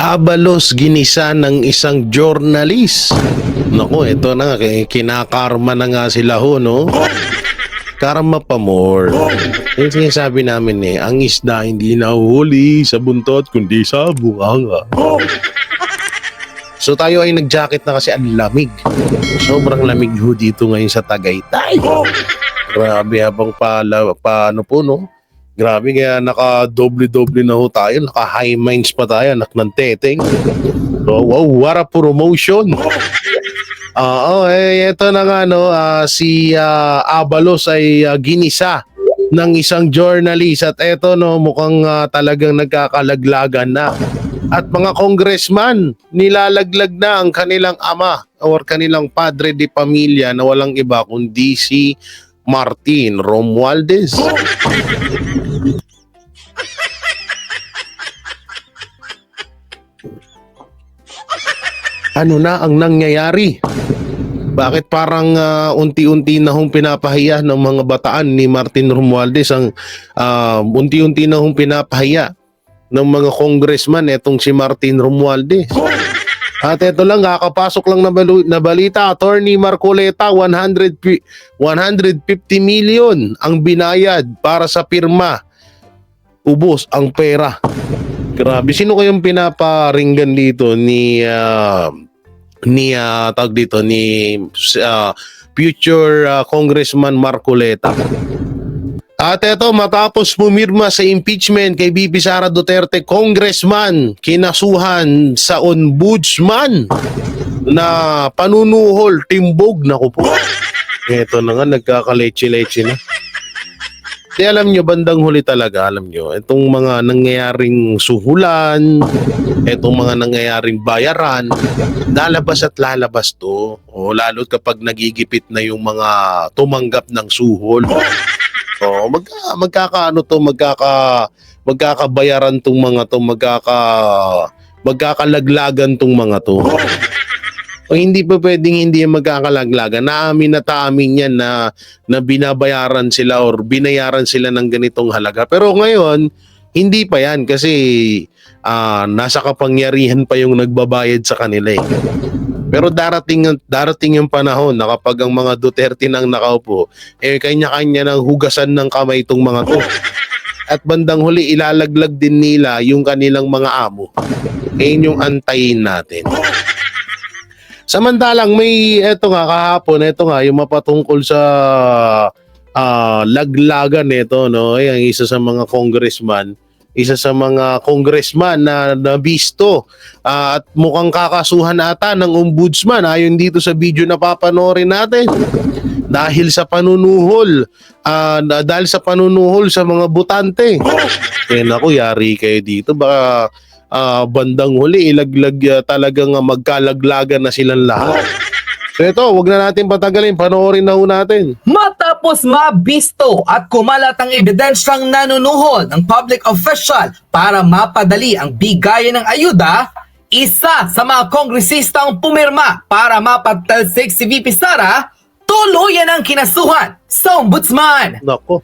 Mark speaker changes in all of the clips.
Speaker 1: Abalos ginisa ng isang journalist. Naku, ito na nga, kinakarma na nga sila ho, no? Karma pa more. Yung sinasabi namin ang isda hindi nahuhuli sa buntot kundi sa bunganga. So tayo ay nag-jacket na kasi ang lamig. Sobrang lamig ho dito ngayon sa Tagaytay. Grabe habang paano po, no? Grabe, kaya naka-doble-doble na ho tayo. Naka-high minds pa tayo, anak ng teteng. So, wow, what a promotion. Ito na nga, no, si Abalos ay ginisa ng isang journalist. At eto, no, mukhang talagang nagkakalaglagan na. At mga congressman, nilalaglag na ang kanilang ama or kanilang padre de pamilya na walang iba kundi si Martin Romualdez. Ano na ang nangyayari? Bakit parang unti-unti na hong pinapahiya ng mga bataan ni Martin Romualdez ang unti-unti na hong pinapahiya ng mga congressman etong si Martin Romualdez. At ito lang, kakapasok lang na balita, Attorney Marcoleta, 150 million ang binayad para sa pirma. Ubos ang pera. Grabe, sino kayong pinaparinggan dito ni future Congressman Marcoleta? At eto, matapos pumirma sa impeachment kay BP Sara Duterte, congressman kinasuhan sa ombudsman na panunuhol, timbog. Naku po. Eto na nga, nagkakaleche-leche na. Di alam nyo, bandang huli talaga, alam nyo, itong mga nangyayaring suhulan, itong mga nangyayaring bayaran, lalabas at lalabas to. O, lalo kapag nagigipit na yung mga tumanggap ng suhol. So, magkakabayaran tong mga to, magkakalaglagan tong mga to. O hindi pa pwedeng hindi magkakalaglagan. Naamin na taamin yan na binabayaran sila or binayaran sila ng ganitong halaga. Pero ngayon, hindi pa yan kasi nasa kapangyarihan pa yung nagbabayad sa kanila eh. Pero darating yung panahon na kapag ang mga Duterte nang nakaupo, kanya-kanya ng hugasan ng kamay itong mga to. At bandang huli, ilalaglag din nila yung kanilang mga amo. Ngayon yung antayin natin. Samantalang eto nga kahapon, yung mapatungkol sa laglagan nito, no? Ang isa sa mga congressman na nabisto at mukhang kakasuhan ata ng ombudsman ayon dito sa video na papanoorin natin dahil sa panunuhol sa mga botante. Naku, yari kayo dito, baka bandang huli ilaglag talagang magkalaglagan na silang lahat. So ito, wag na natin patagalin, panoorin na ho natin.
Speaker 2: Matapos mabisto at kumalat ang ebidensyang nanunuhol ng public official para mapadali ang bigayan ng ayuda, isa sa mga kongresista ang pumirma para mapatalsik si VP Sara, tuluyan ang kinasuhan sa ombudsman.
Speaker 1: Nako.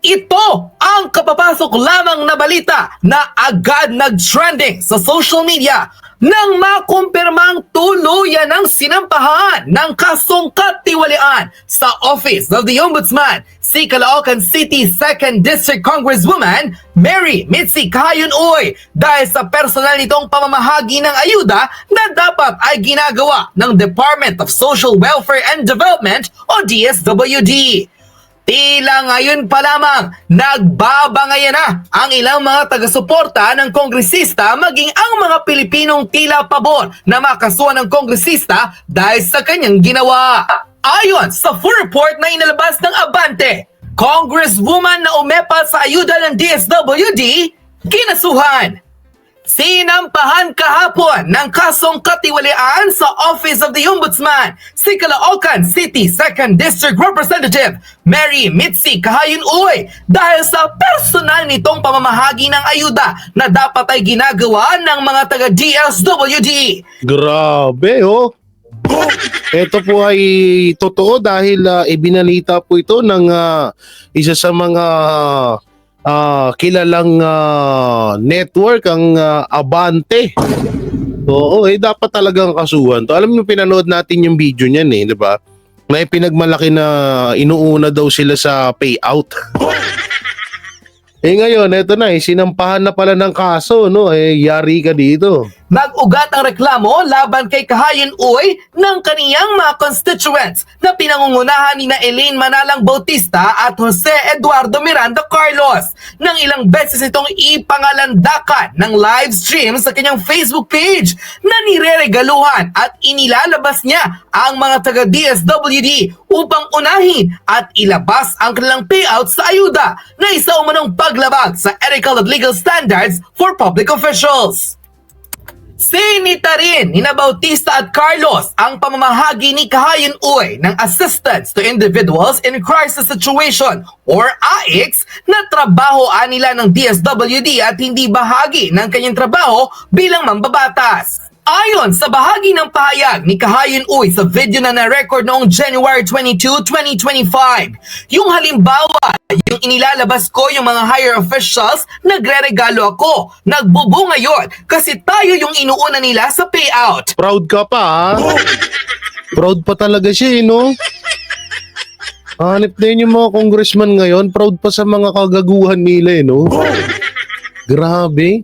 Speaker 2: Ito ang kapapasok lamang na balita na agad nag-trending sa social media nang makumpirmang tuluyan ang sinampahan ng kasong katiwalian sa Office of the Ombudsman si Caloocan City 2nd District Congresswoman Mary Mitzi Cayunoy dahil sa personal nitong pamamahagi ng ayuda na dapat ay ginagawa ng Department of Social Welfare and Development o DSWD. Tila ngayon pa lamang, nagbabangayan na ang ilang mga taga-suporta ng kongresista maging ang mga Pilipinong tila pabor na makasuhan ng kongresista dahil sa kanyang ginawa. Ayon sa full report na inalabas ng Abante, Congresswoman na umepa sa ayuda ng DSWD, kinasuhan. Sinampahan kahapon ng kasong katiwalian sa Office of the Ombudsman si Caloocan City 2nd District Representative Mary Mitzi Cayunoy dahil sa personal nitong pamamahagi ng ayuda na dapat ay ginagawa ng mga taga-DSWD.
Speaker 1: Grabe, oh. Ito po ay totoo dahil ibinalita po ito ng isa sa mga kilalang network, ang Abante. Oo, dapat talagang kasuhan to. Alam niyo, pinanood natin yung video niyan di ba? May pinagmalaki na inuuna daw sila sa payout. Ngayon, eto na sinampahan na pala ng kaso, no? Yari ka dito.
Speaker 2: Nag-ugat ang reklamo laban kay Kahayan Uy ng kaniyang mga constituents na pinangungunahan ni na Elaine Manalang Bautista at Jose Eduardo Miranda Carlos nang ilang beses itong ipangalandakan ng live stream sa kanyang Facebook page na nireregaluhan at inilalabas niya ang mga taga-DSWD upang unahin at ilabas ang kanilang payout sa ayuda na isa umanong paglabag sa ethical at legal standards for public officials. Sinita rin ni Bautista at Carlos ang pamamahagi ni Kahayan Uy ng Assistance to Individuals in Crisis Situation or AICS na trabahoan nila ng DSWD at hindi bahagi ng kanyang trabaho bilang mambabatas. Ayon sa bahagi ng pahayag ni Kahayan Uy sa video na na-record noong January 22, 2025, yung halimbawa, yung inilalabas ko yung mga higher officials, nagre-regalo ako, nagbubo ngayon kasi tayo yung inuuna nila sa payout.
Speaker 1: Proud ka pa, ha? Proud pa talaga siya, no? Hanip na yun yung mga congressman ngayon, proud pa sa mga kagaguhan nila, no? Grabe.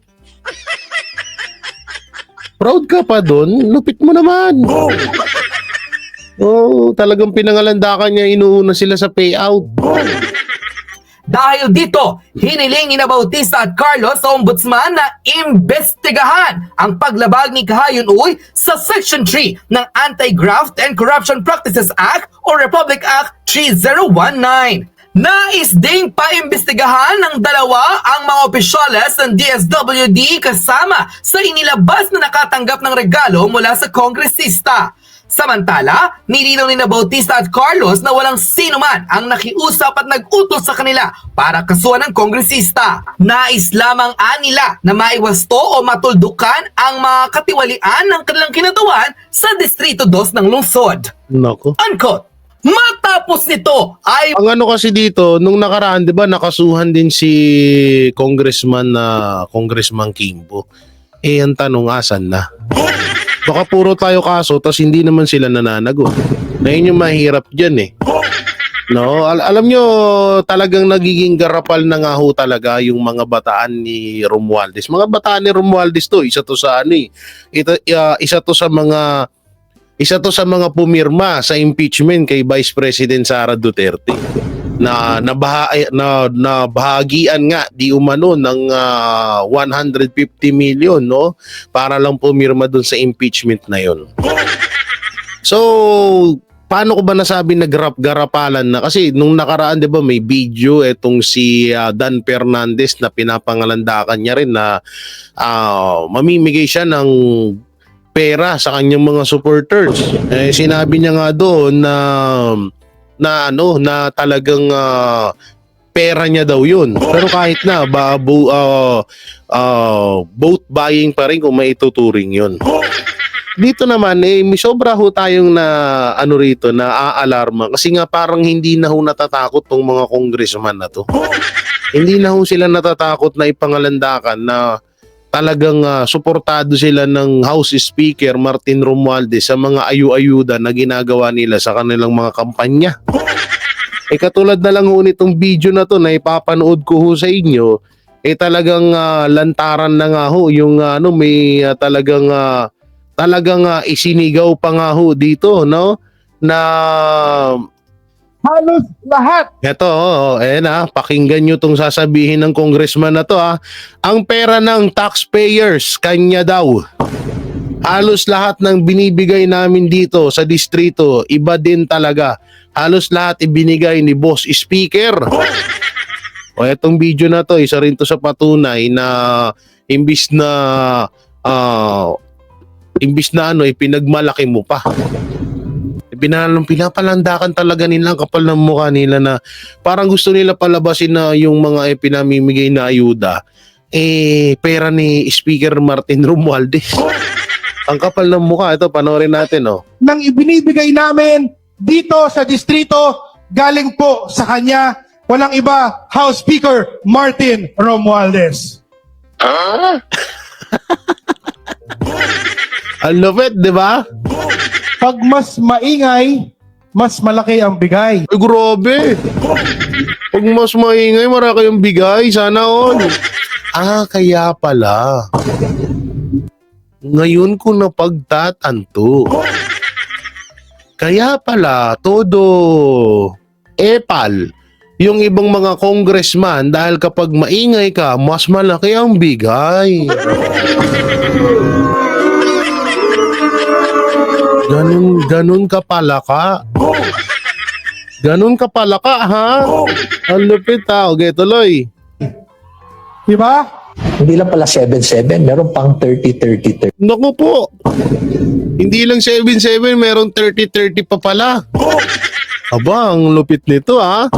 Speaker 1: Proud ka pa doon? Lupit mo naman. Talagang pinangalandakan niya, inuuna sila sa payout.
Speaker 2: Dahil dito, hiniling ni Bautista at Carlos sa ombudsman na imbestigahan ang paglabag ni Kahayan Uy sa Section 3 ng Anti-Graft and Corruption Practices Act o Republic Act 3019. Nais ding paimbestigahan ng dalawa ang mga opisyales ng DSWD kasama sa inilabas na nakatanggap ng regalo mula sa kongresista. Samantala, nilinaw ni Bautista at Carlos na walang sino man ang nakiusap at nag-utos sa kanila para kasuhan ng kongresista. Nais lamang nila na maiwasto o matuldukan ang mga katiwalian ng kanilang kinatawan sa Distrito 2 ng lungsod.
Speaker 1: Nako.
Speaker 2: Unquote. Matapos nito ay
Speaker 1: Ang ano kasi dito, nung nakaraan, di ba, nakasuhan din si Congressman Kimbo. Ang tanong, asan na? Baka puro tayo kaso, tas hindi naman sila nananagot. Na yun yung mahirap dyan No, alam nyo, talagang nagiging garapal na nga ho talaga yung mga bataan ni Romualdez. Mga bataan ni Romualdez to, isa to sa isa to sa mga pumirma sa impeachment kay Vice President Sara Duterte na bahagian nga di umano ng 150 million, no, para lang pumirma doon sa impeachment na yon. So, paano ko ba nasabi na garapalan na? Kasi nung nakaraan, 'di ba, may video etong si Dan Fernandez na pinapangalandakan niya rin na mamimigay siya ng pera sa kanyang mga supporters. Sinabi niya nga doon na talagang pera niya daw yun. Pero kahit na vote buying pa rin kung maituturing yun. Dito naman may sobra ho tayong na aalarma kasi nga parang hindi na ho natatakot tong mga congressman na to. Hindi na ho sila natatakot na ipangalandakan na talagang suportado sila ng House Speaker Martin Romualdez sa mga ayu-ayuda na ginagawa nila sa kanilang mga kampanya. Katulad na lang ho nitong video na to na ipapanood ko ho sa inyo, talagang lantaran na nga ho yung may talagang isinigaw pa nga ho dito, no, na
Speaker 3: halos lahat.
Speaker 1: Ito, pakinggan nyo itong sasabihin ng congressman na to. Ang pera ng taxpayers, kanya daw. Halos lahat ng binibigay namin dito sa distrito, iba din talaga. Halos lahat ibinigay ni Boss Speaker. Itong video na to, isa rin to sa patunay na imbis na pinagmalaki mo pa. Pinapalandakan talaga nila ang kapal ng mukha nila na parang gusto nila palabasin na yung mga pinamimigay na ayuda pera ni Speaker Martin Romualdez. Ang kapal ng mukha. Ito, panoorin natin.
Speaker 3: Nang ibinibigay namin dito sa distrito, galing po sa kanya, walang iba, House Speaker Martin Romualdez.
Speaker 1: Ang lupit, di ba?
Speaker 3: Pag mas maingay, mas malaki ang bigay.
Speaker 1: Ay, grabe. Pag mas maingay, marami kayong bigay. Sana all. Ah, kaya pala. Ngayon ko napagtatanto. Kaya pala, todo epal. Yung ibang mga congressman, dahil kapag maingay ka, mas malaki ang bigay. Ganun ka pala ka. Ganun ka pala ka, ha? Ang lupit, ha? Okay, tuloy.
Speaker 3: Di ba?
Speaker 4: Hindi lang pala 7-7, meron pang 30-30-30.
Speaker 1: Naku po. Hindi lang 7-7, meron 30-30 pa pala. Aba, ang lupit nito, ha?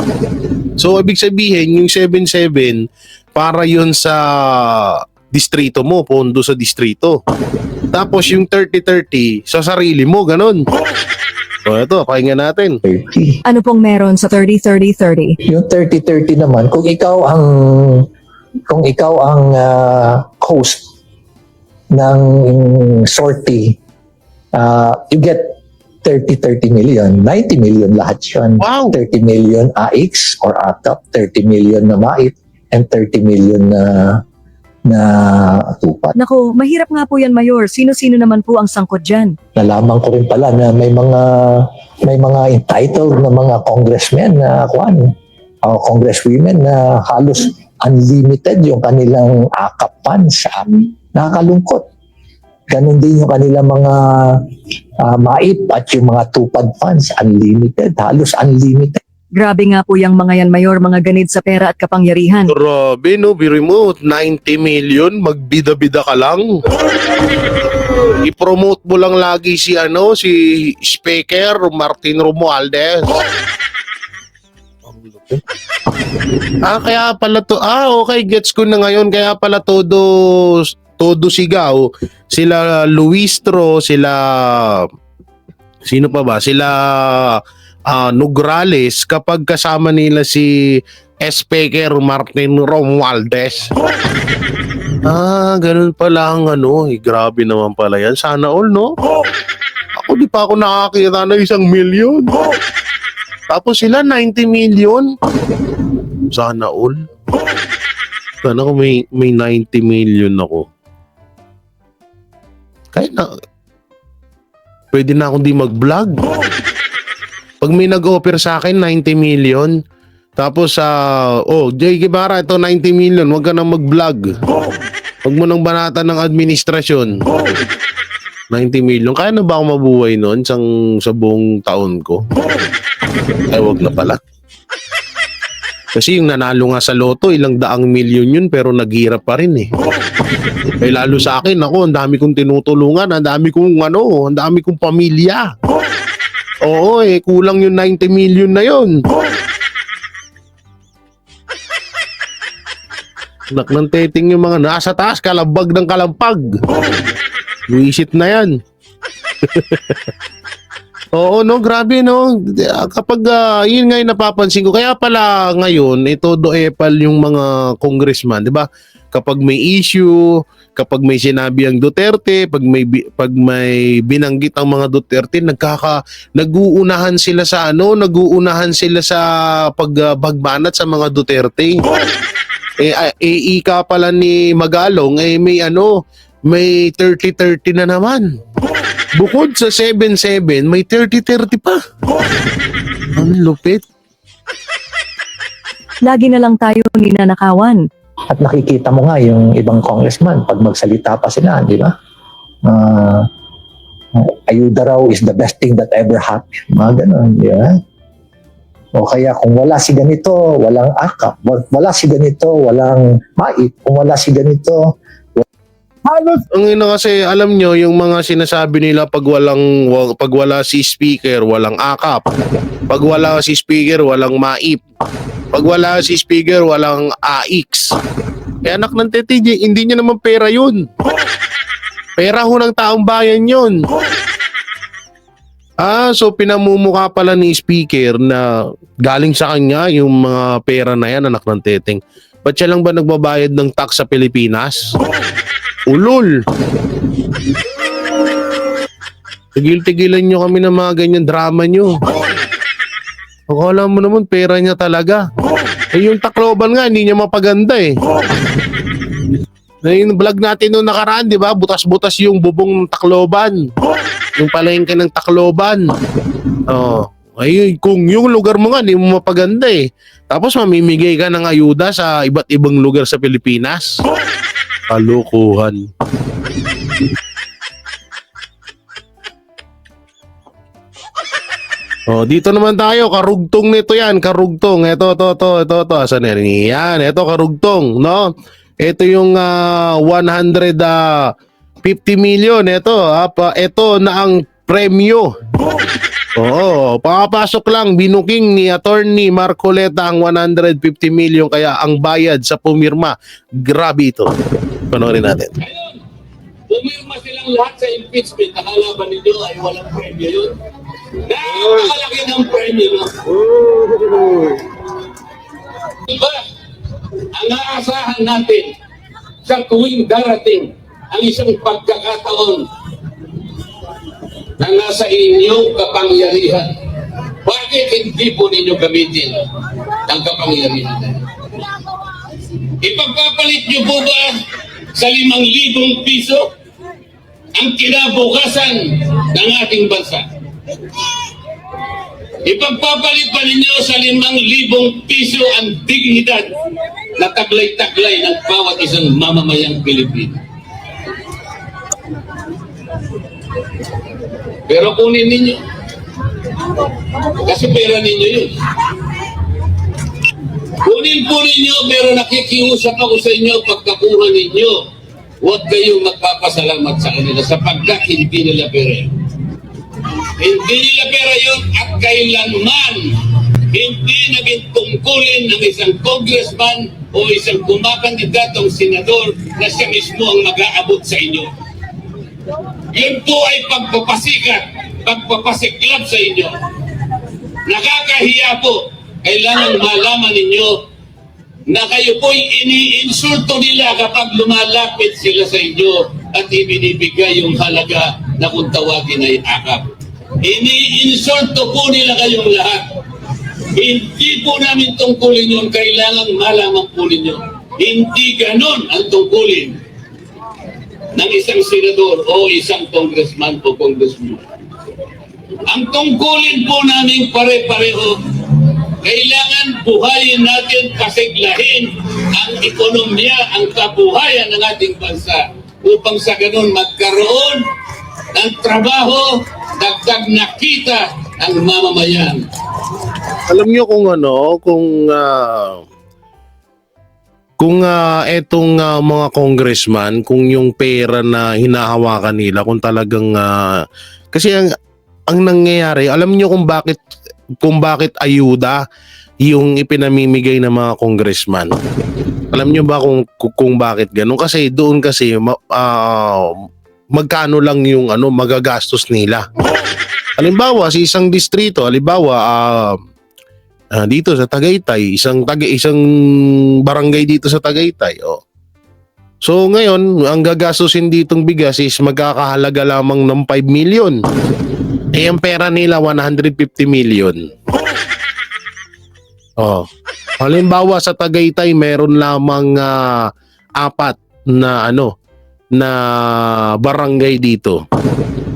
Speaker 1: So, ibig sabihin, yung 7-7, para yun sa distrito mo, pondo sa distrito. Tapos yung 30-30, sa sarili mo, ganun. So, ito, pakinggan natin.
Speaker 4: 30.
Speaker 5: Ano pong meron sa 30-30-30?
Speaker 4: Yung 30-30 naman, kung ikaw ang host ng sortie, you get 30 million, 90 million lahat yun.
Speaker 1: Wow!
Speaker 4: 30 million AX or ATAP, 30 million na MAIT, and 30 million na tupat.
Speaker 5: Naku, mahirap nga po yan, Mayor. Sino-sino naman po ang sangkot dyan?
Speaker 4: Nalaman ko rin pala na may mga entitled na mga congressmen na congresswomen na halos unlimited yung kanilang AKAP funds. Nakakalungkot. Ganon din yung kanilang mga MAIP at yung mga tupad funds, unlimited, halos unlimited.
Speaker 5: Grabe nga po yung mga yan, Mayor, mga ganid sa pera at kapangyarihan.
Speaker 1: Grabe, no? Biro mo, 90 million, magbida-bida ka lang. I-promote mo lang lagi si Speaker Martin Romualdez. Kaya pala to. Okay, gets ko na ngayon. Kaya pala todo sigaw. Sila Luistro, sino pa ba? Sila Nograles kapag kasama nila si Speaker Martin Romualdez. Ganun pala ang grabe naman pala yan. Sana all, no? Ako di pa ako nakakita na 1 million. Tapos sila 90 million. Sana all. Sana ko may 90 million ako. Kaya na, pwede na akong di mag-vlog. Pag may nag-offer sa akin, 90 million. Tapos, Jay Guevara, ito 90 million, huwag ka na mag-vlog. Huwag mo nang banatan ng administrasyon. 90 million. Kaya na ba ako mabuhay noon sa buong taon ko? Ay, wag na pala. Kasi yung nanalo nga sa loto, ilang daang milyon yun, pero naghirap pa rin eh. Lalo sa akin, ang dami kong tinutulungan, ang dami kong pamilya. Oo, kulang yung 90 million na yun. Nak ng teting yung mga nasa taas, kalabag ng kalampag. Luisit na yan. Oo, no, grabe, no. Kapag yun nga yung napapansin ko, kaya pala ngayon, todo epal yung mga congressman, di ba? Kapag may issue, kapag may sinabi ang Duterte, pag may binanggit ang mga Duterte, naguunahan sila sa pagbagbanat sa mga Duterte. Ika pala ni Magalong, may 30-30 na naman. Bukod sa 7-7, may 30-30 pa. Ang lupit.
Speaker 5: Lagi na lang tayo ninanakawan.
Speaker 4: At nakikita mo nga yung ibang congressman, pag magsalita pa sila, di ba? Ayuda raw is the best thing that ever happened. Mga ganun, di ba? O kaya kung wala si ganito, walang AKAP. Wala si ganito, walang MAIP. Kung wala si ganito,
Speaker 3: Halos
Speaker 1: Ang ina kasi, alam nyo, yung mga sinasabi nila pag wala si speaker, walang AKAP. Pag wala si speaker, walang MAIP. Pag wala si speaker, walang AX. Anak ng TTJ, hindi niya naman pera yun. Pera ho ng taong bayan yun. So pinamumukha pala ni speaker na galing sa kanya yung mga pera na yan, anak ng teteng. Ba't siya lang ba nagbabayad ng tax sa Pilipinas? Ulol! Tigil-tigilan nyo kami ng mga ganyan drama nyo. Akala mo naman, pera niya talaga. Eh, yung Tacloban nga, hindi niya mapaganda eh. Yung vlog natin nung nakaraan, di ba? Butas-butas yung bubong ng Tacloban. Yung palengke ng Tacloban. Oh. Ay, kung yung lugar mo nga, hindi mo mapaganda eh. Tapos mamimigay ka ng ayuda sa iba't ibang lugar sa Pilipinas. Kalukuhan. Oh, dito naman tayo, karugtong nito yan, karugtong. Ito. Asan yan? Yan, ito karugtong, no? Ito yung 150 million. Ito na ang premyo. Oo, papasok lang, binuking ni Attorney Marcoleta ang 150 million, kaya ang bayad sa pumirma, grabe ito. Panoorin natin.
Speaker 6: Pumirma silang lahat sa impeachment. Akala ba ninyo ay walang premyo yun? Napakalaki ng premyo no? Diba? Ang aasahan natin sa tuwing darating ang isang pagkakataon na nasa inyong kapangyarihan. Bakit hindi po ninyo gamitin ang kapangyarihan? Ipagpapalit nyo po ba sa 5,000 piso ang kinabukasan ng ating bansa? Ipagpapalit ba ninyo sa 5,000 piso ang dignidad na taglay-taglay ng bawat isang mamamayang Pilipino? Pero kunin ninyo. Kasi pera ninyo yun. Kunin po ninyo, pero nakikiusap ako sa inyo, pagkakuha ninyo, huwag kayong magpapasalamat sa kanila sapagkat hindi nila pera yun. Hindi nila pera yun at kailanman hindi naging tungkulin ng isang congressman o isang kumakandidatong senador na siya mismo ang mag-aabot sa inyo. Yun po ay pagpapasikat, pagpapasiklab sa inyo. Nakakahiya po. Kailangan malaman ninyo na kayo po'y iniinsulto nila kapag lumalapit sila sa inyo at ibinibigay yung halaga na kung tawagin ay akap. Iniinsulto po nila kayong lahat. Hindi po namin tungkulin yun. Kailangan malaman po ninyo. Hindi ganon ang tungkulin ng isang senador o isang congressman o congresswoman. Ang tungkulin po namin pare-pareho, kailangan buhayin natin, pasiglahin ang ekonomiya, ang kabuhayan ng ating bansa upang sa ganun magkaroon ng trabaho, dagdag na kita ang mamamayan.
Speaker 1: Alam niyo kung etong mga congressman, kung yung pera na hinahawakan nila, kung talagang kasi ang nangyayari, alam niyo kung bakit ayuda yung ipinamimigay ng mga congressman. Alam niyo ba kung bakit ganun? Kasi doon magkano lang yung magagastos nila. Halimbawa, sa isang distrito, dito sa Tagaytay, isang barangay dito sa Tagaytay. Oh. So ngayon, ang gagastusin ditong bigas is magkakahalaga lamang ng 5 million. Eh, ang pera nila 150 million. Oh. Halimbawa sa Tagaytay, meron lamang 4 na barangay dito.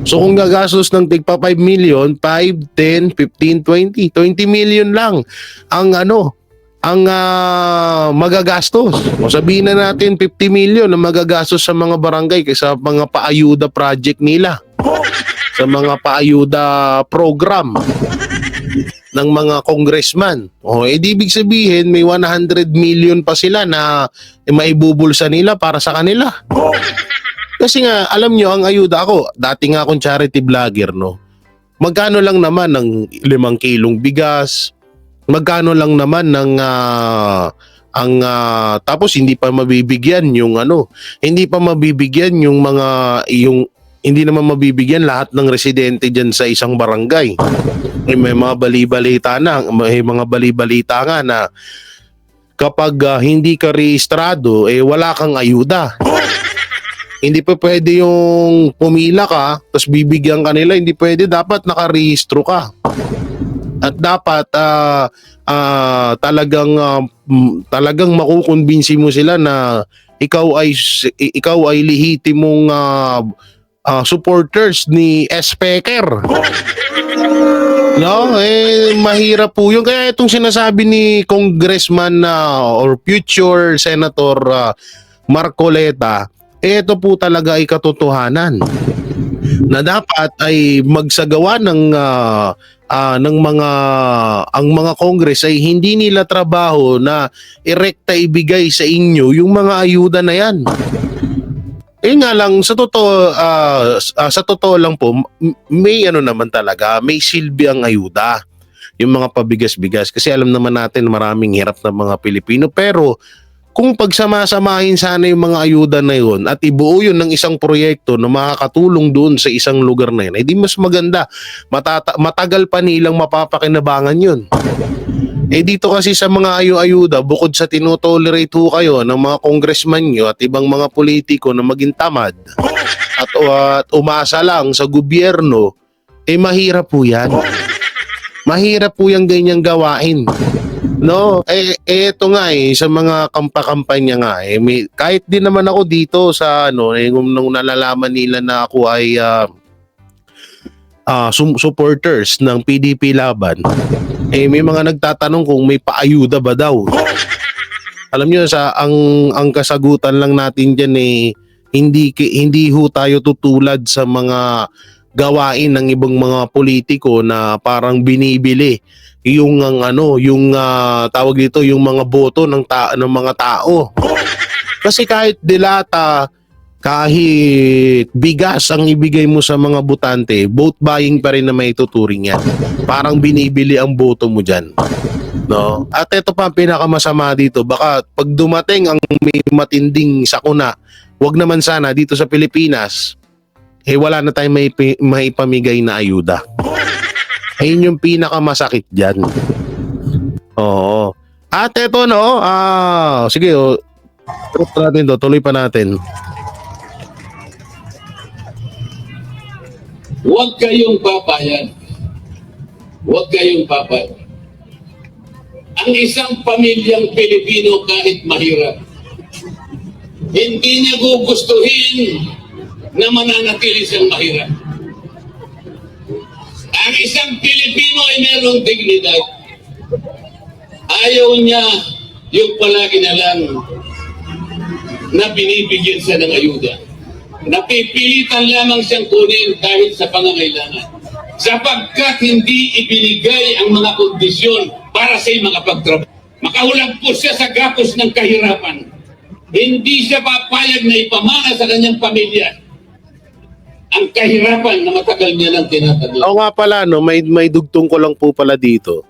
Speaker 1: So kung gagastos ng tigpa 5 million, 5, 10, 15, 20 million lang ang magagastos. O sabihin na natin 50 million ang magagastos sa mga barangay kaysa mga paayuda project nila. Sa mga paayuda program ng mga congressman. O ibig sabihin may 100 million pa sila na maibubulsa nila para sa kanila. Kasi nga, alam nyo, ang ayuda ako, dati nga akong charity vlogger, no? Magkano lang naman ng 5 kilong bigas? Magkano lang naman ng tapos hindi pa mabibigyan yung hindi pa mabibigyan yung hindi naman mabibigyan lahat ng residente diyan sa isang barangay. May mga bali-balita nga na kapag hindi ka rehistrado, wala kang ayuda. Hindi pa pwede yung pumila ka, tapos bibigyan ka nila, hindi pwede, dapat nakarehistro ka. At dapat talagang makukumbinsi mo sila na ikaw ay lehitimong supporters ni Speaker. No, mahirap po yun. Kaya itong sinasabi ni Congressman or future Senator Marcoleta, ito po talaga ay katotohanan na dapat ay magsagawa ng mga Congress ay hindi nila trabaho na irekta ibigay sa inyo yung mga ayuda na yan. Nga lang sa totoo lang po, may naman talaga, may silbi ang ayuda. Yung mga pabigas-bigas kasi alam naman natin maraming hirap ng mga Pilipino, pero kung pagsama-samahin sana yung mga ayuda na yun at ibuo yun ng isang proyekto na makakatulong doon sa isang lugar na yun, ay di mas maganda. Matagal pa nilang mapapakinabangan yun. Dito kasi sa mga ayuda, bukod sa tinotolerate ho kayo ng mga congressman nyo at ibang mga politiko na maging tamad at umasa lang sa gobyerno, mahirap po yan. Mahirap po yung ganyang gawain. No, eto nga sa mga kampanya nga kahit din naman ako dito sa nung nalalaman nila na ako ay supporters ng PDP Laban, may mga nagtatanong kung may paayuda ba daw. Alam niyo ang kasagutan lang natin diyan hindi ho tayo tutulad sa mga gawain ng ibang mga politiko na parang binibili yung tawag dito, yung mga boto ng mga tao. Kasi kahit dilata, kahit bigas ang ibigay mo sa mga botante, vote buying pa rin na may tuturing yan. Parang binibili ang boto mo dyan. No? At ito pa ang pinakamasama dito, baka pag dumating ang may matinding sakuna, wag naman sana dito sa Pilipinas, wala na tayong may pamigay na ayuda. Ayun yung pinakamasakit dyan. Oo. At ito sige tuloy pa natin.
Speaker 6: Huwag kayong papayag. Huwag kayong papayag. Ang isang pamilyang Pilipino kahit mahirap, hindi niya gugustuhin na mananatili siyang mahirap. Ang isang Pilipino ay merong dignidad. Ayaw niya yung palagi na lang na binibigyan siya ng ayuda. Napipilitan lamang siyang kunin dahil sa pangangailangan. Sapagkat hindi ibinigay ang mga kondisyon para sa makapagtrabaho. Makahulag po siya sa gapos ng kahirapan. Hindi siya papayag na ipamana sa kanyang pamilya ang kahirapan na matagal niya lang tinatagal.
Speaker 1: Oo nga pala, may dugtong ko lang po pala dito.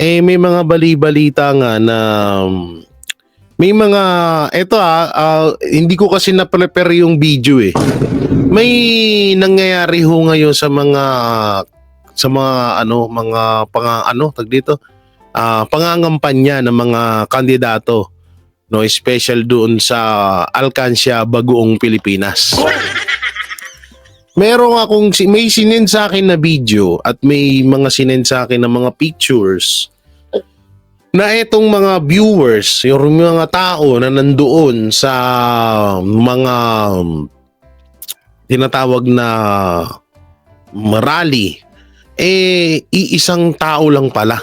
Speaker 1: May mga bali-balita nga na may mga, hindi ko kasi na-prepare yung video May nangyayari ho ngayon sa mga pangangampanya ng mga kandidato, special doon sa Alcancia, Bagoong, Pilipinas. May sinend sa akin na video at may mga sinend sa akin na mga pictures na etong mga viewers, yung mga tao na nandoon sa mga tinatawag na rally, iisang tao lang pala.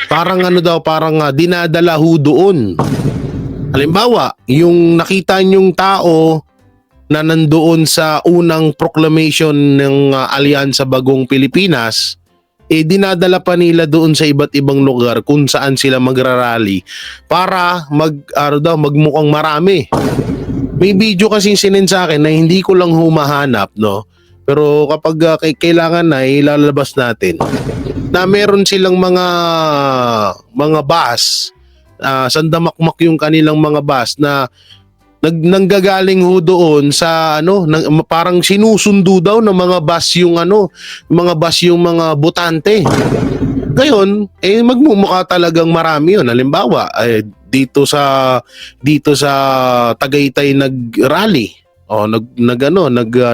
Speaker 1: Parang parang dinadala ho doon. Halimbawa, yung nakita niyong tao na nandoon sa unang proclamation ng Alyansa Bagong Pilipinas, dinadala pa nila doon sa iba't ibang lugar kung saan sila magrarally para magmukhang marami. May video kasing sinend sa akin na hindi ko lang humahanap, pero kapag kailangan na ilalabas natin, na meron silang mga bus, sandamakmak yung kanilang mga bus na nanggagaling ho doon sa parang sinusundo daw ng mga bus yung mga botante. Ngayon, magmumukha talagang marami yun. Halimbawa, dito sa Tagaytay nag-rally.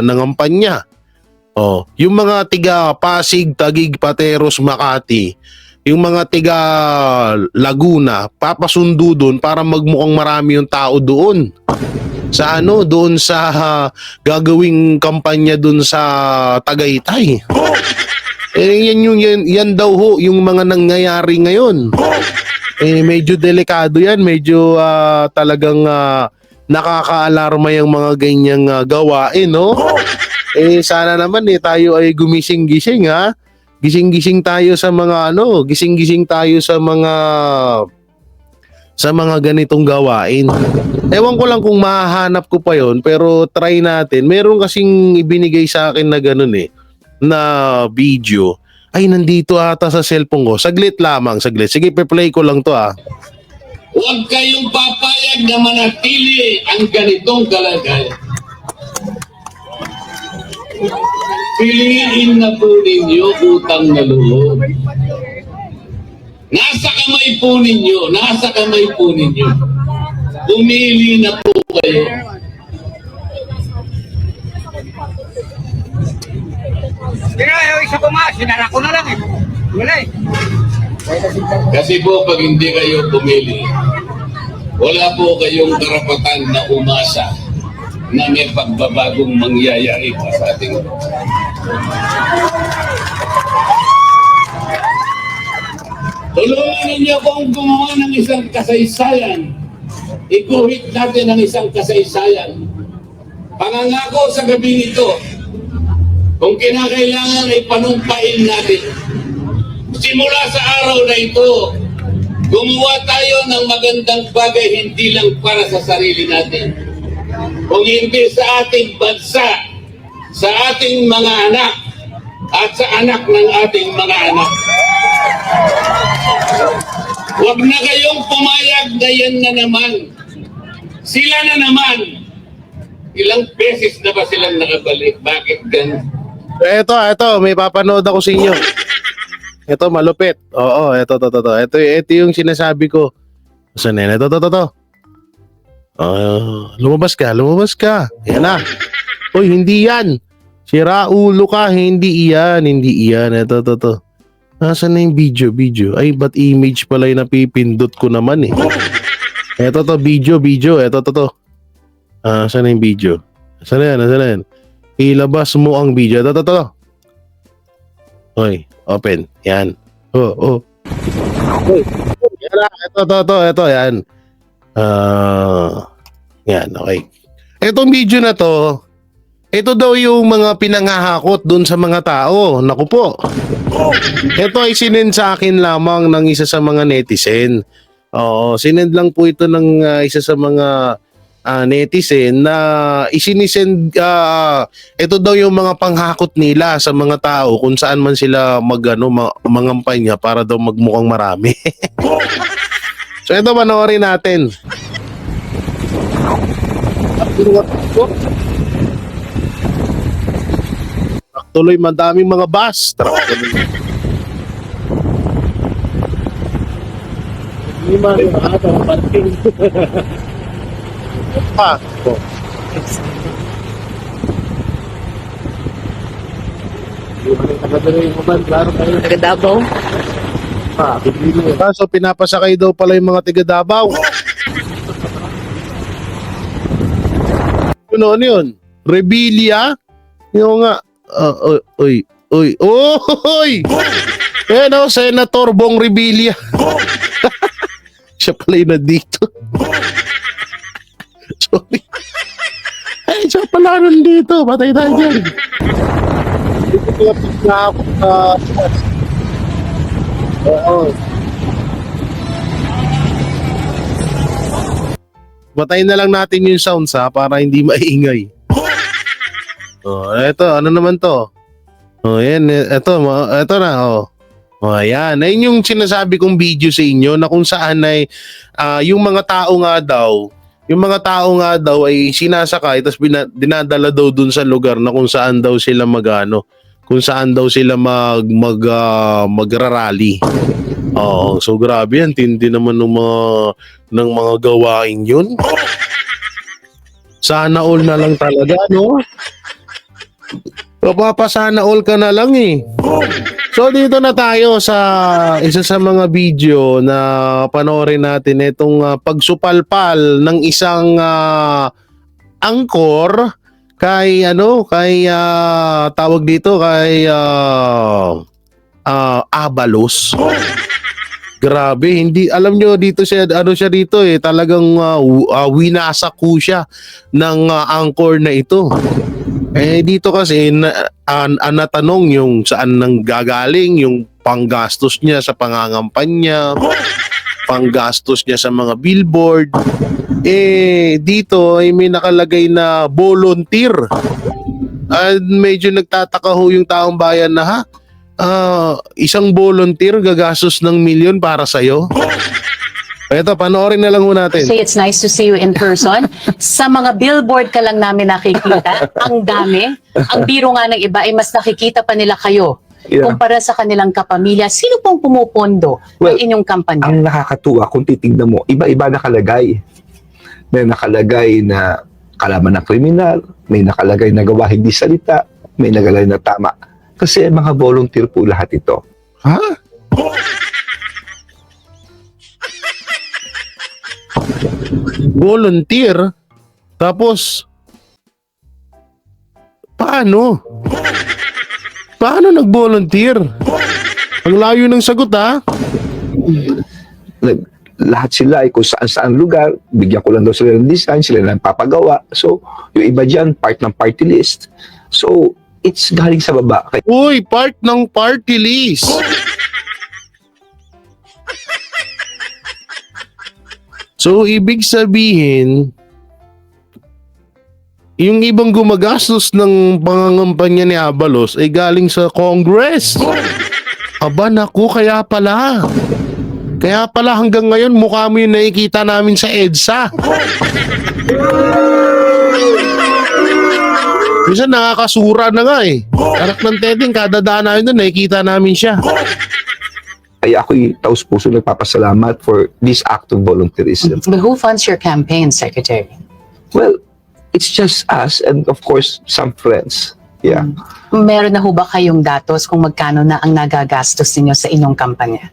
Speaker 1: nangampanya. Yung mga tiga Pasig, Taguig, Pateros, Makati, yung mga tiga Laguna, papasundo doon para magmukhang marami yung tao doon. Doon sa gagawing kampanya doon sa Tagaytay. Yan daw ho yung mga nangyayari ngayon. Medyo delikado yan, medyo talagang nakaka-alarma yung mga ganyang gawain, no? Sana naman tayo ay gumising-gising, ha? Gising-gising tayo sa mga gising-gising tayo sa mga ganitong gawain. Ewan ko lang kung mahahanap ko pa yon, pero try natin. Meron kasing ibinigay sa akin na ganun na video. Ay, nandito ata sa cellphone ko. Saglit lamang, saglit. Sige, pe-play ko lang to,
Speaker 6: Huwag kayong papayag na manatili ang ganitong kalagayan. Piliin na po ninyo utang na loob. Nasa kamay po ninyo, nasa kamay po ninyo. Pumili na po kayo.
Speaker 7: Isa ko nga, sinara ko na lang eh. Wala eh.
Speaker 6: Kasi po pag hindi kayo pumili, wala po kayong karapatan na umasa na may pagbabagong mangyayari pa sa ating tulungan ninyo kung gumawa ng isang kasaysayan. Iguhit natin ang isang kasaysayan. Pangangako sa gabi nito, kung kinakailangan ay panumpain natin. Simula sa araw na ito, gumawa tayo ng magandang bagay hindi lang para sa sarili natin, kung hindi sa ating bansa, sa ating mga anak, at sa anak ng ating mga anak. Huwag na kayong pumayag na yan na naman. Sila na naman. Ilang beses na ba silang nakabalik? Bakit ganun?
Speaker 1: Ito, may papanood ako sa inyo. Ito, malupit. Oo, ito. Ito yung sinasabi ko. Saan yan? Ito. Lumabas ka. Yan na. Uy, hindi yan. Sira ulo ka. Hindi iyan. Ito. Nasaan na yung video? Ay, ba't image pala yung napipindot ko naman eh. Ito video. Ito. Saan na yung video? Saan na yan? Ilabas mo ang video. Ito. Hoy, open. Yan. Oh. Hoy. Yan na. Ito. Yan. Yan, okay. Itong video na to, ito daw yung mga pinangahakot dun sa mga tao. Naku po. Ito ay sinend sa akin lamang ng isa sa mga netizen. Sinend lang po ito ng isa sa mga netizen na isinisend. Ito daw yung mga panghakot nila sa mga tao kung saan man sila mangampanya para daw magmukhang marami. So ito, panoorin natin. Tuloy, madaming mga bus.
Speaker 5: Taga Davao.
Speaker 1: So pinapasakay daw pala yung mga tiga Davao. Ano yun? Rebilla? Yung nga. Oy. Senator Bong Rebilla. Siya pala yung nandito. Sorry. Ay, siya pala nandito. Patay tayo dyan. Dito ko na ako Batayin na lang natin yung sounds para hindi maingay. Eto, ano naman to? Yan, eto na. Ayan, ayun yung sinasabi kong video sa inyo na kung saan ay yung mga tao nga daw ay sinasakay tapos dinadala daw dun sa lugar na kung saan daw sila magrarally. So grabe yan, tindi naman ng mga gawain yun. Sana all na lang talaga, no? Papapasana all ka na lang eh. So dito na tayo sa isa sa mga video na panoorin natin itong pagsupalpal ng isang angkor kay tawag dito kay Abalos. Grabe, hindi alam nyo dito siya siya dito eh, talagang winasak ko siya ng angkor na ito. Eh dito kasi natanong yung saan nang gagaling yung panggastos niya sa pangangampanya, panggastos niya sa mga billboard. Eh dito ay may nakalagay na volunteer. Medyo nagtataka ho yung taong bayan na isang volunteer gagastos ng milyon para sa'yo. Eto, panoorin na lang ho natin.
Speaker 8: Say it's nice to see you in person. Sa mga billboard ka lang namin nakikita. Ang dami. Ang biro nga ng iba ay mas nakikita pa nila kayo kumpara sa kanilang kapamilya. Sino pong pumupondo ng inyong kampanya?
Speaker 9: Ang nakakatuwa kung titignan mo, iba-iba nakalagay. May nakalagay na kalaban ng kriminal, may nakalagay na gawa hindi salita, may nakalagay na tama. Kasi mga volunteer po lahat ito.
Speaker 3: Ha?
Speaker 1: Volunteer? Tapos, paano? Paano nag-volunteer? Ang layo ng sagot ha?
Speaker 9: Lahat sila ay kung saan-saan lugar, bigyan ko lang daw sila ng design, sila lang papagawa. So, yung iba dyan, part ng party list. So, it's galing sa baba.
Speaker 1: Uy, part ng party list. So, ibig sabihin, yung ibang gumagastos ng pangangampanya ni Abalos ay galing sa Congress. Aba naku, kaya pala. Kaya pala hanggang ngayon mukha mo yung nakikita namin sa EDSA. Minsan nakakasura na nga eh. Anak ng Tedeng, kada daan namin doon, nakikita namin siya.
Speaker 9: Ay ako'y taus-puso nagpapasalamat for this act of volunteerism.
Speaker 8: But who funds your campaign, Secretary?
Speaker 9: Well, it's just us and of course some friends. Yeah.
Speaker 8: Meron na ho ba kayong datos kung magkano na ang nagagastos ninyo sa inyong kampanya?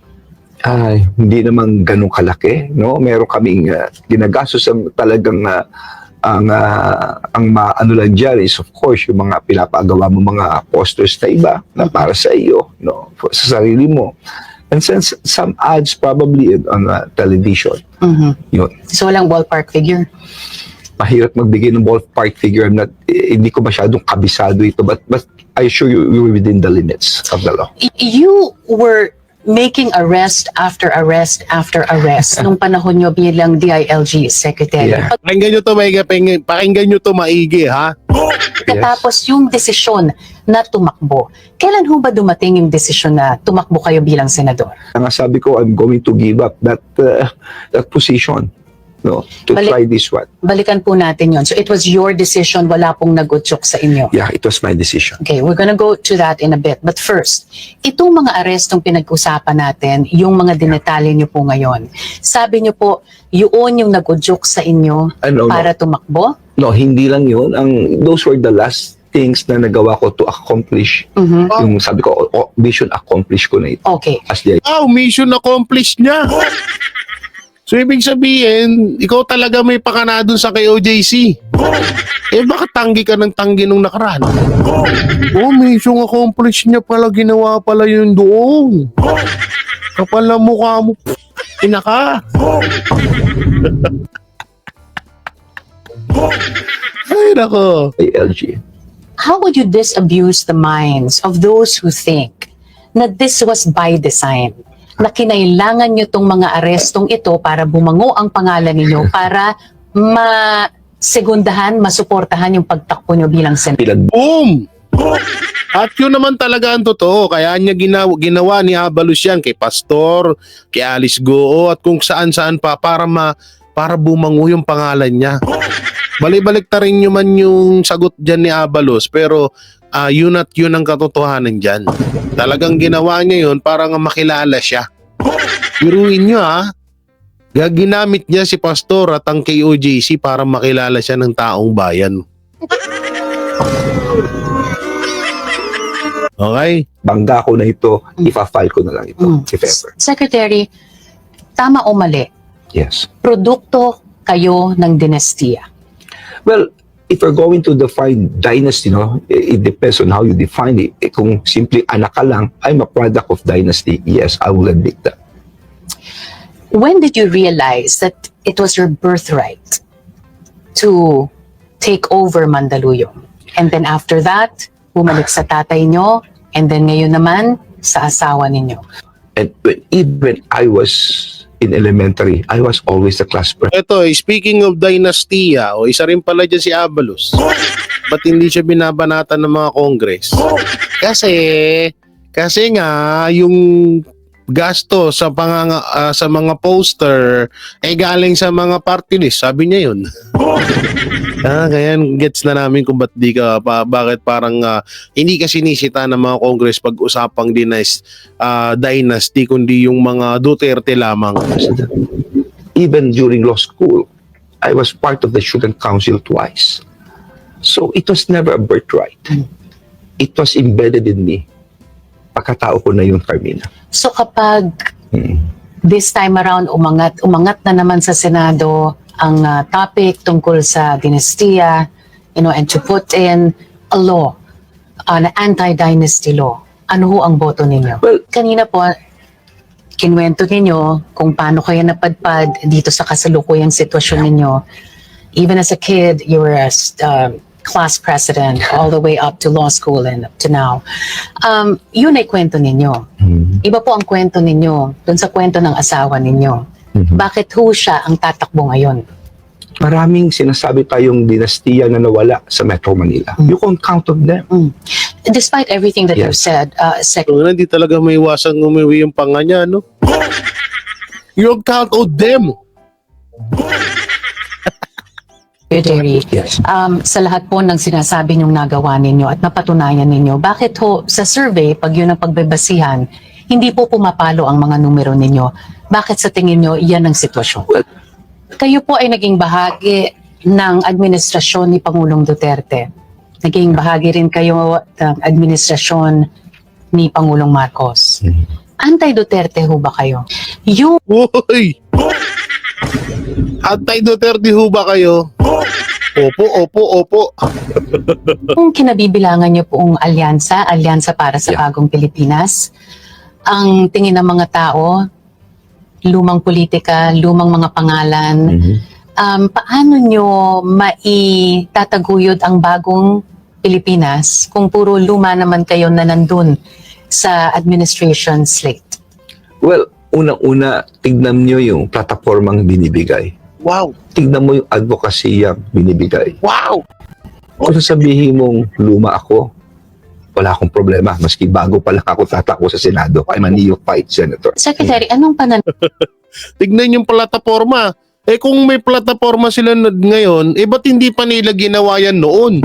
Speaker 9: Ay, hindi naman ganun kalaki, no? Meron kaming ginagastos talagang ang ano lang dyan is of course yung mga pinapagawa mo mga posters na iba na para sa iyo, no? Sa sarili mo. And since some ads probably on television. Yun.
Speaker 8: So walang ballpark figure?
Speaker 9: Mahirap magbigay ng ballpark figure. Hindi ko masyadong kabisado ito, but I assure you, we were within the limits of the law.
Speaker 8: You were making arrest after arrest after arrest nung panahon nyo bilang DILG Secretary.
Speaker 9: Yeah.
Speaker 1: Pakinggan nyo to maigi, pakinggan nyo to maigi ha.
Speaker 8: Pagkatapos yung desisyon na tumakbo, kailan ho ba dumating yung desisyon na tumakbo kayo bilang senador?
Speaker 9: Ang sabi ko, I'm going to give up that position, no, to try this one.
Speaker 8: Balikan po natin yon. So it was your decision, wala pong nag-utsok sa inyo.
Speaker 9: Yeah, it was my decision.
Speaker 8: Okay, we're gonna go to that in a bit. But first, itong mga arestong pinag-usapan natin, yung mga dinetali nyo po ngayon, sabi nyo po, yun yung nag-udyok sa inyo para tumakbo?
Speaker 9: No, hindi lang yun. Those were the last things na nagawa ko to accomplish. Yung sabi ko, mission accomplished ko na ito.
Speaker 8: Okay.
Speaker 9: As the
Speaker 1: Mission accomplished niya. So, ibig sabihin, ikaw talaga may pakana dun sa KOJC. Eh, bakit tanggi ka ng tanggi nung nakaraan? Mission accomplished niya pala, ginawa pala yun doon. Kapal na mukha mo, ina ka. Ay, nako.
Speaker 9: LG.
Speaker 8: How would you disabuse the minds of those who think na this was by design? Na kinailangan nyo tong mga arestong ito para bumango ang pangalan ninyo para masegundahan, masuportahan yung pagtakbo nyo bilang senador.
Speaker 1: Boom! At yun naman talaga ang totoo. Kaya niya ginawa ni Abalos yan kay Pastor, kay Alice Goo, at kung saan-saan pa para bumango yung pangalan niya. Balik-balik ta rin nyo man yung sagot dyan ni Abalos, pero yun at yun ang katotohanan dyan. Talagang ginawa niya yun para nga makilala siya. Biruin nyo ha. Ginamit niya si Pastor at ang KOJC para makilala siya ng taong bayan. Okay?
Speaker 9: Bangga ko na ito, ipa-file ko na lang ito, if ever.
Speaker 8: Secretary, tama o mali?
Speaker 9: Yes.
Speaker 8: Produkto kayo ng dinastiya.
Speaker 9: Well, if we're going to define dynasty, no, it depends on how you define it. Kung simply anak ka lang, I'm a product of dynasty, yes, I will admit that.
Speaker 8: When did you realize that it was your birthright to take over Mandaluyong? And then after that, bumalik sa tatay nyo, and then ngayon naman, sa asawa ninyo.
Speaker 9: And even I was in elementary, I was always the class president.
Speaker 1: Ito, speaking of dynastiya, isa rin pala dyan si Abalos. Ba't hindi siya binabanatan ng mga Congress? Kasi nga, yung gasto sa sa mga poster ay galing sa mga party list, sabi niya yun. Kaya gets na namin kung bakit parang hindi ka sinisita ng mga Congress pag usapang dynasty, kundi yung mga Duterte lamang.
Speaker 9: Even during law school, I was part of the student council twice. So it was never a birthright. It was embedded in me. Pagkatao ko na yung Carmina.
Speaker 8: So kapag this time around umangat na naman sa Senado ang topic tungkol sa dinastiya, and to put in a law, an anti-dynasty law, ano ho ang boto ninyo?
Speaker 9: Well,
Speaker 8: Kanina po, kinwento ninyo kung paano kayo napadpad dito sa kasalukuyang sitwasyon ninyo. Even as a kid, you were a class president all the way up to law school and up to now. Yun ay kwento ninyo. Iba po ang kwento ninyo dun sa kwento ng asawa ninyo. Bakit ho siya ang tatakbo ngayon?
Speaker 9: Maraming sinasabi tayong dinastiya na nawala sa Metro Manila. You can count of them.
Speaker 8: Despite everything that you've said,
Speaker 1: Hindi talaga may iwasang umiwi yung panga niya, no? You count of them.
Speaker 8: Secretary,
Speaker 9: Yes.
Speaker 8: sa lahat po ng sinasabi niyong nagawa ninyo at napatunayan ninyo, bakit ho sa survey, pag yun ang pagbabasihan, hindi po pumapalo ang mga numero ninyo? Bakit sa tingin nyo yan ang sitwasyon? Kayo po ay naging bahagi ng administrasyon ni Pangulong Duterte. Naging bahagi rin kayo ng administrasyon ni Pangulong Marcos. Anti-Duterte ho ba kayo? Yung
Speaker 1: Uy! Anti-Duterte ho ba kayo? Opo.
Speaker 8: Kung kinabibilangan niyo poong alyansa para sa bagong Pilipinas, ang tingin ng mga tao, lumang politika, lumang mga pangalan, paano nyo maitataguyod ang bagong Pilipinas kung puro luma naman kayo na nandun sa administration slate?
Speaker 9: Well, unang-una, tignan nyo yung plataformang binibigay.
Speaker 1: Wow!
Speaker 9: Tignan mo yung advokasiyang binibigay.
Speaker 1: Wow!
Speaker 9: Kung sasabihin mong luma ako, wala akong problema. Maski bago pa lang ako tatakbo sa Senado. I'm a neophyte senator.
Speaker 8: Secretary, anong
Speaker 1: Tignan yung plataforma. Kung may plataforma sila ngayon, ba't hindi pa nila ginawa yan noon?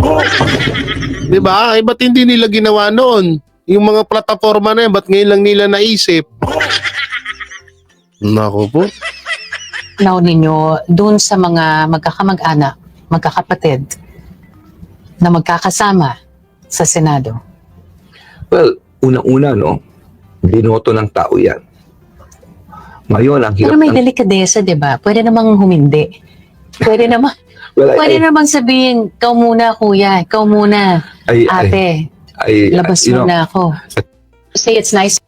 Speaker 1: Diba? Ba't hindi nila ginawa noon? Yung mga plataforma na yan, ba't ngayon lang nila naisip? Nako po.
Speaker 8: ninyo dun sa mga magkakamag-anak, magkakapatid, na magkakasama sa Senado?
Speaker 9: Well, unang-una, no, binoto ng tao yan. Ngayon, ang hirap
Speaker 8: Pero may
Speaker 9: ng...
Speaker 8: delikadesa, di ba? Pwede namang humindi. Pwede namang,
Speaker 9: Well,
Speaker 8: pwede namang sabihin, ikaw muna kuya, ikaw muna ate, labas
Speaker 9: you know,
Speaker 8: muna ako. Say it's nice.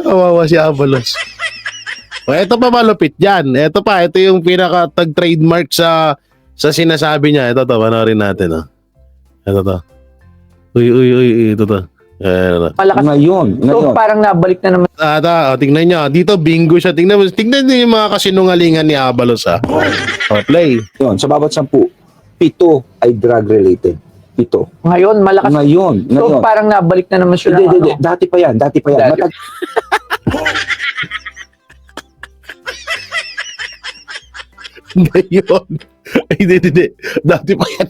Speaker 1: Kawawa si Avalos. Ito pa malupit dyan. Ito yung pinaka-tag-trademark sa sinasabi niya. Ito panoorin natin. Ito to. Uy, ito to.
Speaker 7: Malakas.
Speaker 9: Ngayon.
Speaker 7: So parang nabalik na naman.
Speaker 1: Tingnan niyo. Dito, bingo siya. Tingnan niyo yung mga kasinungalingan ni Avalos, ha. Play.
Speaker 9: Yun, sa bawat 10, 7 ay drug-related. 7.
Speaker 7: Ngayon, malakas.
Speaker 9: Ngayon.
Speaker 7: So parang nabalik na naman siya.
Speaker 9: Hindi. Dati pa yan.
Speaker 7: Dati.
Speaker 1: Ngayon. Hindi. Dati pa yan.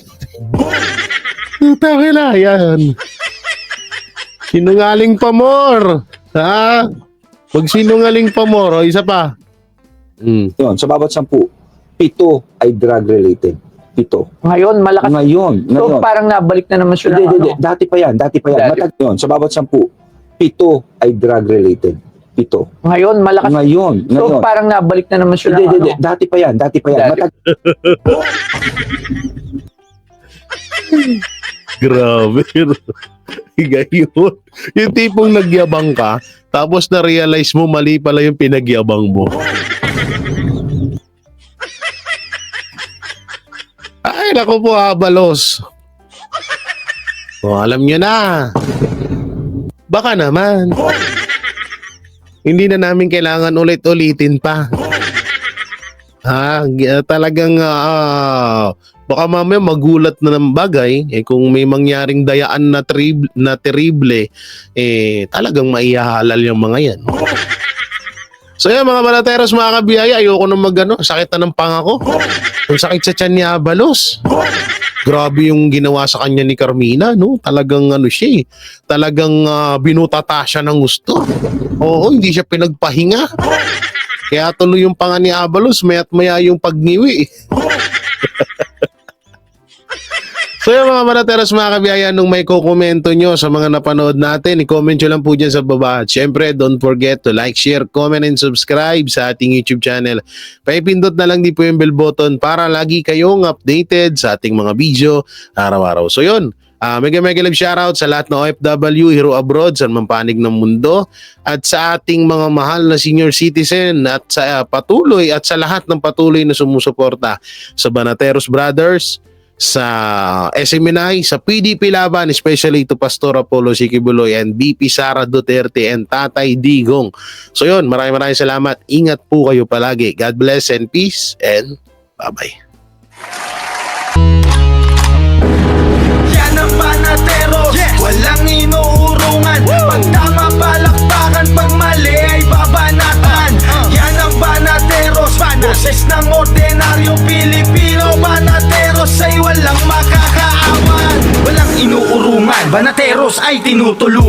Speaker 1: Tangin na, yan. Sinungaling pa more. Ha? Pag sinungaling pa Moro, isa pa.
Speaker 9: Yun, sa bawat 10, 7 ay drug-related. 7.
Speaker 10: Ngayon, malakas.
Speaker 9: Ngayon.
Speaker 10: So, parang nabalik na naman siya.
Speaker 9: Hindi. Dati pa yan.
Speaker 10: Dati.
Speaker 9: Yun, sa bawat 10, 7 ay drug-related. 7.
Speaker 10: Ngayon, malakas.
Speaker 9: Ngayon.
Speaker 10: So, parang nabalik na naman siya.
Speaker 9: Hindi. Dati pa yan.
Speaker 10: Dati.
Speaker 1: Grabe. Gayon. Yung tipong nagyabang ka, tapos na-realize mo mali pala yung pinagyabang mo. Ay, naku po, Abalos. O, alam nyo na. Baka naman. Hindi na namin kailangan ulit-ulitin pa. Talagang baka mamaya magulat na ng bagay kung may mangyaring dayaan na terrible talagang maihahalal yung mga yan. So yan mga banateros, mga kabiyaya, ayoko na sakit na ng panga ko. Kung sakit sa tiyan ni Abalos. Grabe yung ginawa sa kanya ni Carmina, no? Talagang siya talagang binutata siya ng gusto. Oo, hindi siya pinagpahinga. Kaya tuloy yung panga ni Abalos, maya't maya yung pagngiwi. So yung mga banateros, mga kabiyaya, nung may kukomento nyo sa mga napanood natin, i-comment nyo lang po dyan sa baba. At syempre, don't forget to like, share, comment, and subscribe sa ating YouTube channel. Paipindot na lang din po yung bell button para lagi kayong updated sa ating mga video araw-araw. So yun, mega love shoutout sa lahat ng OFW, Hero Abroad, saan man panig ng mundo, at sa ating mga mahal na senior citizen, at sa patuloy at sa lahat ng patuloy na sumusuporta sa Banateros Brothers, sa SMNI, sa PDP Laban, especially to Pastor Apollo Sikibuloy and BP Sara Duterte and Tatay Digong. So yun, maraming salamat. Ingat po kayo palagi. God bless and peace and bye-bye.
Speaker 2: Yan ang Banateros, walang inuurungan. Pag tama palakpakan, pag mali ay babanatan. Yan ang Banateros, boses ng ordinaryong Pilipino. Banateros ay walang makakaawan, walang inuurungan. Banateros ay tinutulungan.